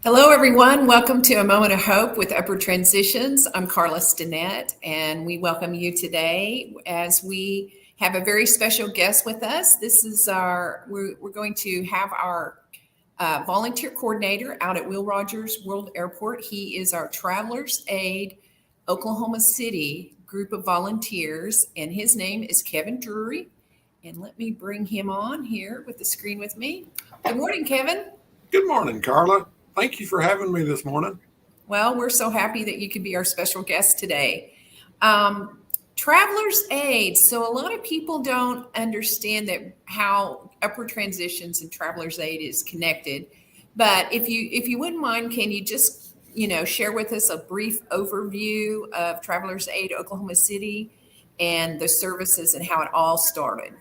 Hello, everyone. Welcome to A Moment of Hope with Upward Transitions. I'm Carla Stinnett, and we welcome you today as we have a very special guest with us. We're going to have our volunteer coordinator out at Will Rogers World Airport. He is our Travelers Aid Oklahoma City group of volunteers, and his name is Kevin Drury. And let me bring him on here with the screen with me. Good morning, Kevin. Good morning, Carla. Thank you for having me this morning. Well, we're so happy that you could be our special guest today. Um, Traveler's Aid. So a lot of people don't understand that how Upward Transitions and Traveler's Aid is connected. But if you wouldn't mind, can you just share with us a brief overview of Traveler's Aid Oklahoma City and the services and how it all started?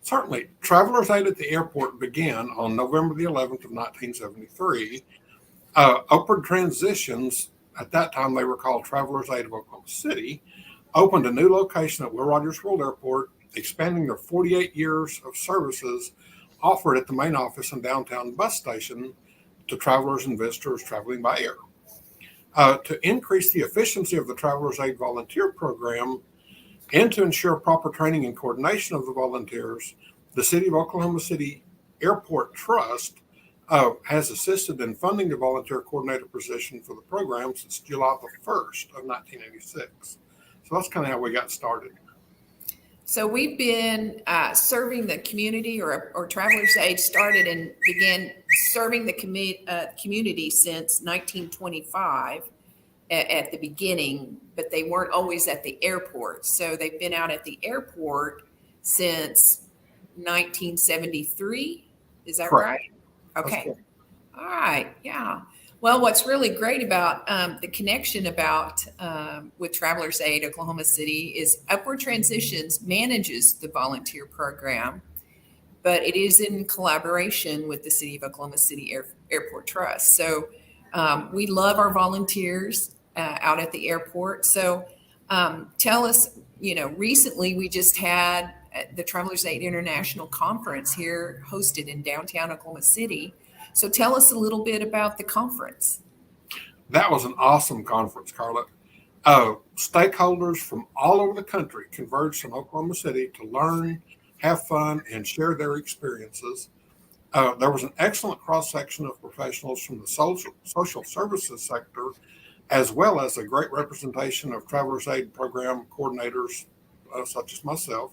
Certainly, Travelers Aid at the airport began on November the 11th of 1973. Upward Transitions, at that time they were called Travelers Aid of Oklahoma City, opened a new location at Will Rogers World Airport, expanding their 48 years of services offered at the main office and downtown bus station to travelers and visitors traveling by air. To increase the efficiency of the Travelers Aid volunteer program and to ensure proper training and coordination of the volunteers, the City of Oklahoma City Airport Trust has assisted in funding the volunteer coordinator position for the program since July the 1st of 1986. So that's kind of how we got started. So we've been serving the community, or Travelers Aid started and began serving the community since 1925 at the beginning, but they weren't always at the airport. So they've been out at the airport since 1973. Is that Correct. right? That's Okay. correct. All right. Yeah. Well, what's really great about the connection about with Travelers Aid Oklahoma City is Upward Transitions manages the volunteer program, but it is in collaboration with the City of Oklahoma City Airport Trust. So we love our volunteers out at the airport. So tell us, recently we just had the Travelers Aid International Conference here hosted in downtown Oklahoma City. So tell us a little bit about the conference. That was an awesome conference, Carla. Stakeholders from all over the country converged in Oklahoma City to learn, have fun, and share their experiences. There was an excellent cross section of professionals from the social services sector, as well as a great representation of Travelers Aid program coordinators, such as myself.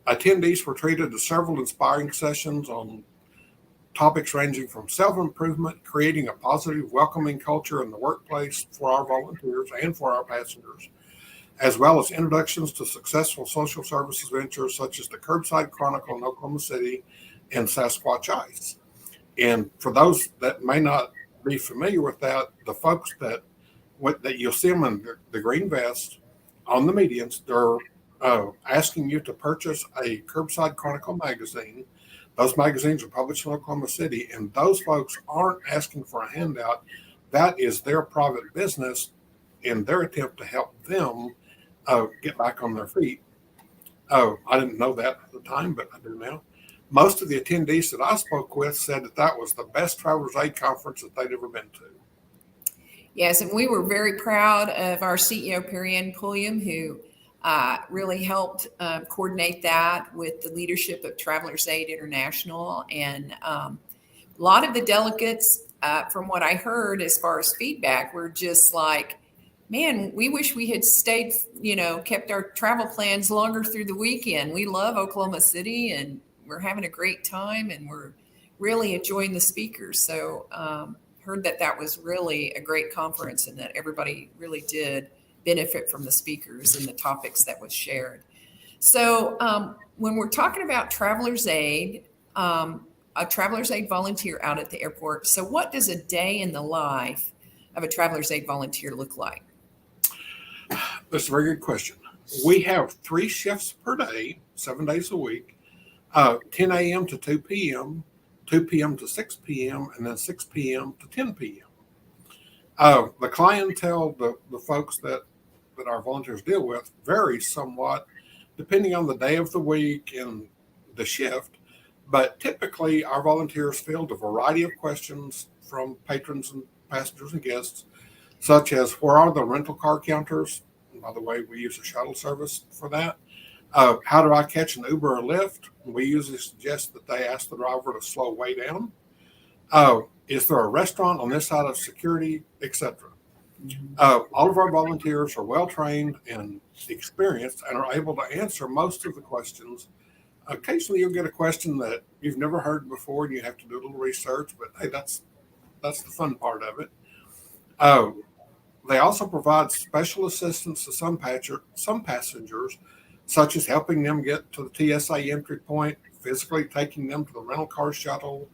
Attendees were treated to several inspiring sessions on topics ranging from self improvement, creating a positive, welcoming culture in the workplace for our volunteers and for our passengers, as well as introductions to successful social services ventures such as the Curbside Chronicle in Oklahoma City and Sasquatch Ice. And for those that may not be familiar with that, the folks that you'll see them in the green vest on the medians, they're asking you to purchase a Curbside Chronicle magazine. Those magazines are published in Oklahoma City, and those folks aren't asking for a handout. That is their private business in their attempt to help them get back on their feet. I didn't know that at the time, but I do now. Most of the attendees that I spoke with said that that was the best Travelers Aid conference that they'd ever been to. Yes, and we were very proud of our CEO, Perry Ann Pulliam, who really helped coordinate that with the leadership of Travelers Aid International. And a lot of the delegates, from what I heard as far as feedback, were just like, man, we wish we had stayed, kept our travel plans longer through the weekend. We love Oklahoma City and we're having a great time and we're really enjoying the speakers. So heard that was really a great conference and that everybody really did benefit from the speakers and the topics that was shared. So when we're talking about Travelers Aid, a Travelers Aid volunteer out at the airport, so what does a day in the life of a Travelers Aid volunteer look like? That's a very good question. We have 3 shifts per day, 7 days a week, 10 a.m. to 2 p.m., 2 p.m. to 6 p.m., and then 6 p.m. to 10 p.m. The clientele, the folks that our volunteers deal with, varies somewhat depending on the day of the week and the shift. But typically, our volunteers field a variety of questions from patrons and passengers and guests, such as where are the rental car counters? And by the way, we use a shuttle service for that. How do I catch an Uber or Lyft? We usually suggest that they ask the driver to slow way down. Is there a restaurant on this side of security, etc.? All of our volunteers are well trained and experienced and are able to answer most of the questions. Occasionally, you'll get a question that you've never heard before, and you have to do a little research. But hey, that's the fun part of it. Uh, they also provide special assistance to some passengers, such as helping them get to the TSA entry point, physically taking them to the rental car shuttle.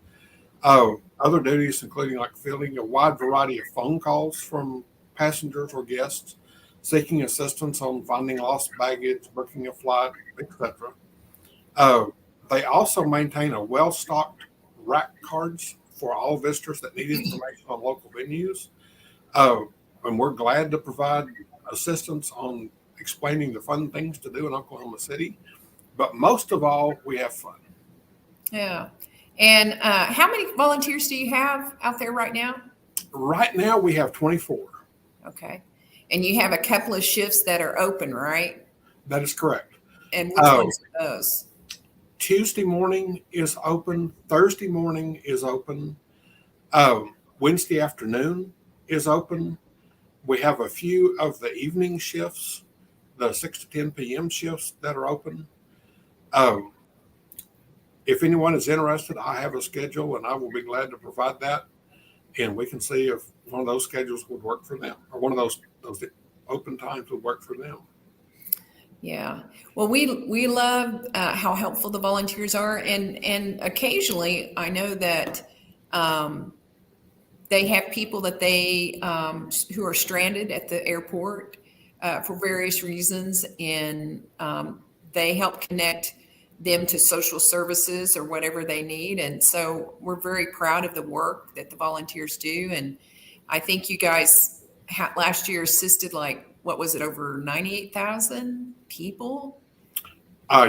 Other duties, including like fielding a wide variety of phone calls from passengers or guests, seeking assistance on finding lost baggage, booking a flight, etc. Uh, they also maintain a well-stocked rack cards for all visitors that need information on local venues. Uh, and we're glad to provide assistance on explaining the fun things to do in Oklahoma City. But most of all, we have fun. Yeah. And how many volunteers do you have out there right now? Right now, we have 24. Okay. And you have a couple of shifts that are open, right? That is correct. And which ones are those? Tuesday morning is open. Thursday morning is open. Wednesday afternoon is open. We have a few of the evening shifts, the 6 to 10 p.m. shifts that are open. If anyone is interested, I have a schedule and I will be glad to provide that. And we can see if one of those schedules would work for them, or one of those open times would work for them. Yeah. Well, we love how helpful the volunteers are, and occasionally I know that they have people that they who are stranded at the airport for various reasons, and they help connect them to social services or whatever they need. And so we're very proud of the work that the volunteers do. And I think you guys last year assisted, like, what was it, over 98,000 people?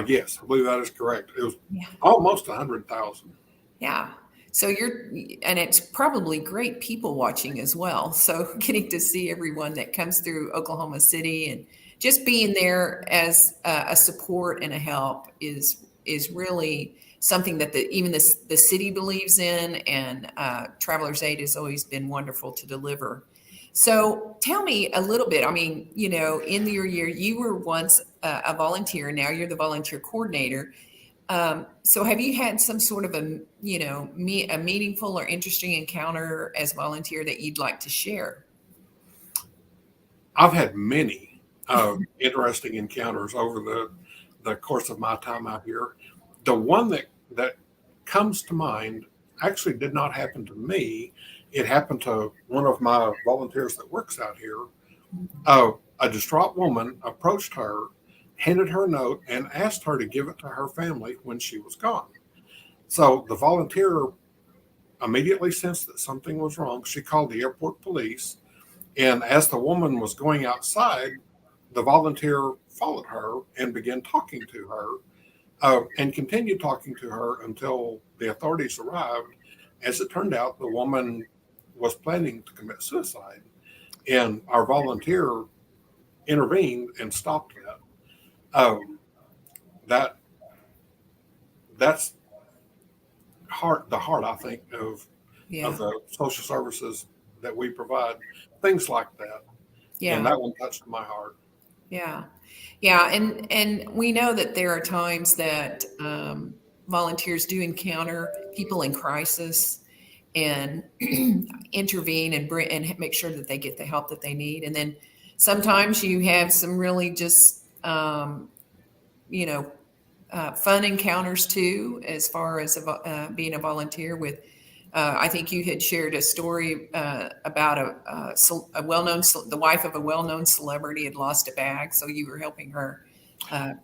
Yes, I believe that is correct. It was almost 100,000. Yeah. So and it's probably great people watching as well. So getting to see everyone that comes through Oklahoma City and just being there as a support and a help is really something that even the city believes in, and Travelers Aid has always been wonderful to deliver. So tell me a little bit. I mean, in your year, you were once a volunteer, and now you're the volunteer coordinator. So have you had some sort of a meaningful or interesting encounter as a volunteer that you'd like to share? I've had many interesting encounters over the course of my time out here. The one that comes to mind actually did not happen to me. It happened to one of my volunteers that works out here. A distraught woman approached her, handed her a note, and asked her to give it to her family when she was gone. So the volunteer immediately sensed that something was wrong. She called the airport police, and as the woman was going outside, the volunteer followed her and began talking to her, and continued talking to her until the authorities arrived. As it turned out, the woman was planning to commit suicide, and our volunteer intervened and stopped that. That's the heart, I think, of the social services that we provide, things like that. Yeah. And that one touched my heart. Yeah. Yeah. And we know that there are times that volunteers do encounter people in crisis and intervene and make sure that they get the help that they need. And then sometimes you have some really just, fun encounters too, as far as being a volunteer with. I think you had shared a story about a well-known, the wife of a well-known celebrity had lost a bag, so you were helping her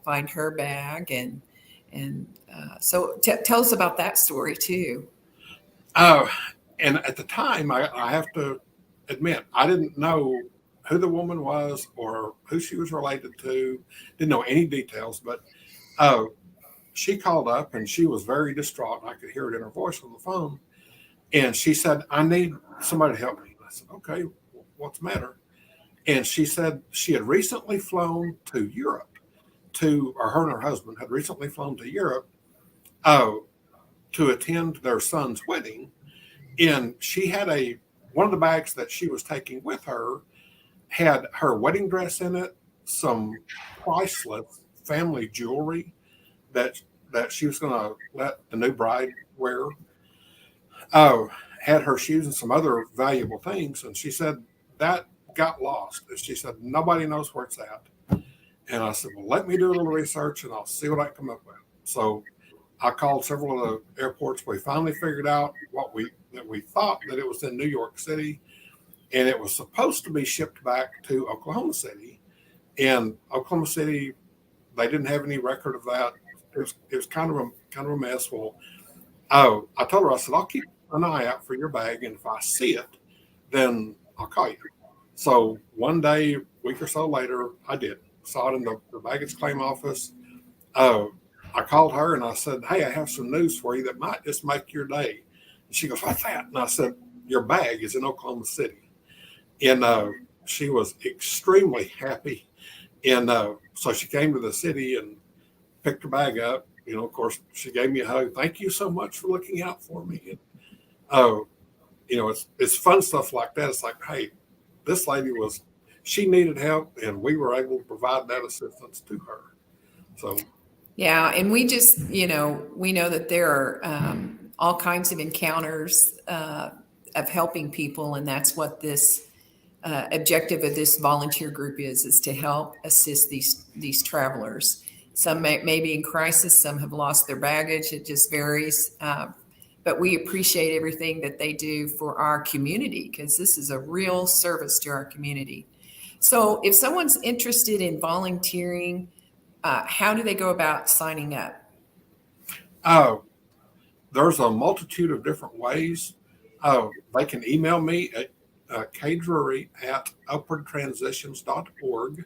find her bag, and so tell us about that story too. And at the time, I have to admit, I didn't know who the woman was or who she was related to. Didn't know any details, but she called up and she was very distraught. I could hear it in her voice on the phone. And she said, I need somebody to help me. And I said, okay, what's the matter? And she said she had recently flown to Europe or her and her husband had recently flown to Europe to attend their son's wedding. And she had one of the bags that she was taking with her had her wedding dress in it, some priceless family jewelry that she was going to let the new bride wear. Had her shoes and some other valuable things. And she said that got lost. And she said, nobody knows where it's at. And I said, well, let me do a little research and I'll see what I can come up with. So I called several of the airports. We finally figured out that we thought that it was in New York City, and it was supposed to be shipped back to Oklahoma City. And Oklahoma City, they didn't have any record of that. It was kind of a mess. Well, I told her, I said, I'll keep an eye out for your bag, and if I see it, then I'll call you. So one day, a week or so later, I did. Saw it in the baggage claim office. I called her and I said, hey, I have some news for you that might just make your day. And she goes, what's that? And I said, your bag is in Oklahoma City. And she was extremely happy. And so she came to the city and picked her bag up. You know, of course, she gave me a hug. Thank you so much for looking out for me. And, you know, it's fun stuff like that. It's like, hey, this lady she needed help, and we were able to provide that assistance to her. So, yeah, and we just, we know that there are all kinds of encounters of helping people, and that's what this objective of this volunteer group is to help assist these travelers. Some may be in crisis, some have lost their baggage. It just varies. But we appreciate everything that they do for our community, because this is a real service to our community. So if someone's interested in volunteering, how do they go about signing up? There's a multitude of different ways. They can email me at kdrury@upwardtransitions.org,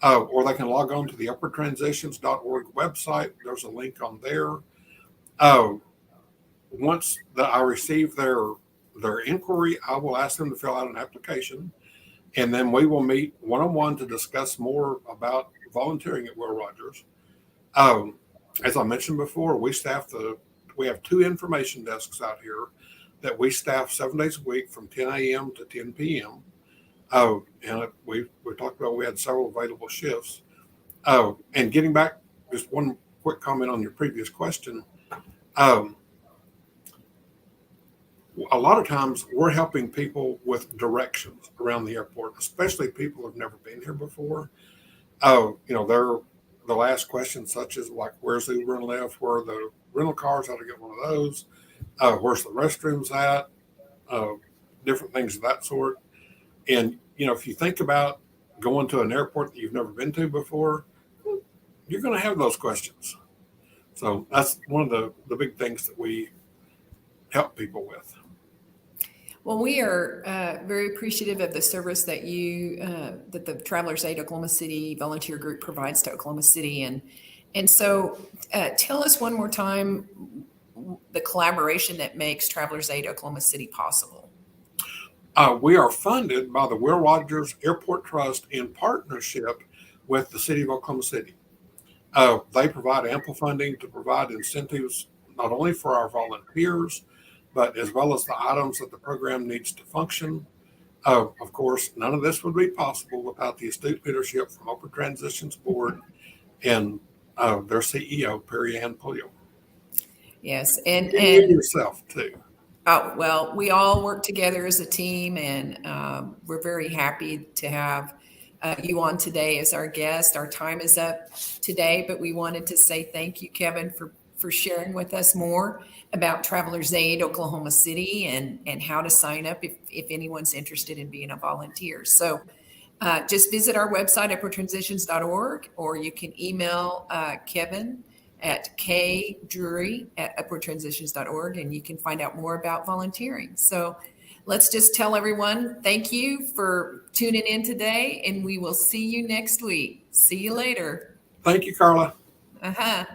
or they can log on to the upwardtransitions.org website. There's a link on there. Once I receive their inquiry, I will ask them to fill out an application, and then we will meet one-on-one to discuss more about volunteering at Will Rogers. As I mentioned before, we have 2 information desks out here that we staff 7 days a week from 10 a.m. to 10 p.m. And we talked about, we had several available shifts. And getting back, just one quick comment on your previous question. A lot of times we're helping people with directions around the airport, especially people who've never been here before. They'll ask questions such as, like, where's the Uber and Lyft? Where are the rental cars? How to get one of those? Where's the restrooms at? Different things of that sort. And, if you think about going to an airport that you've never been to before, you're going to have those questions. So that's one of the big things that we help people with. Well, we are very appreciative of the service that that the Travelers Aid Oklahoma City volunteer group provides to Oklahoma City. And so tell us one more time the collaboration that makes Travelers Aid Oklahoma City possible. We are funded by the Will Rogers Airport Trust in partnership with the City of Oklahoma City. They provide ample funding to provide incentives not only for our volunteers, but as well as the items that the program needs to function. Of course, none of this would be possible without the astute leadership from Upward Transitions Board and their CEO, Perry Ann Pulliam. Yes, and yourself too. Oh, well, we all work together as a team, and we're very happy to have you on today as our guest. Our time is up today, but we wanted to say thank you, Kevin, for sharing with us more about Travelers Aid Oklahoma City and how to sign up if anyone's interested in being a volunteer. So just visit our website, upwardtransitions.org, or you can email Kevin at kdrury@upwardtransitions.org, and you can find out more about volunteering. So let's just tell everyone, thank you for tuning in today, and we will see you next week. See you later. Thank you, Carla. Uh-huh.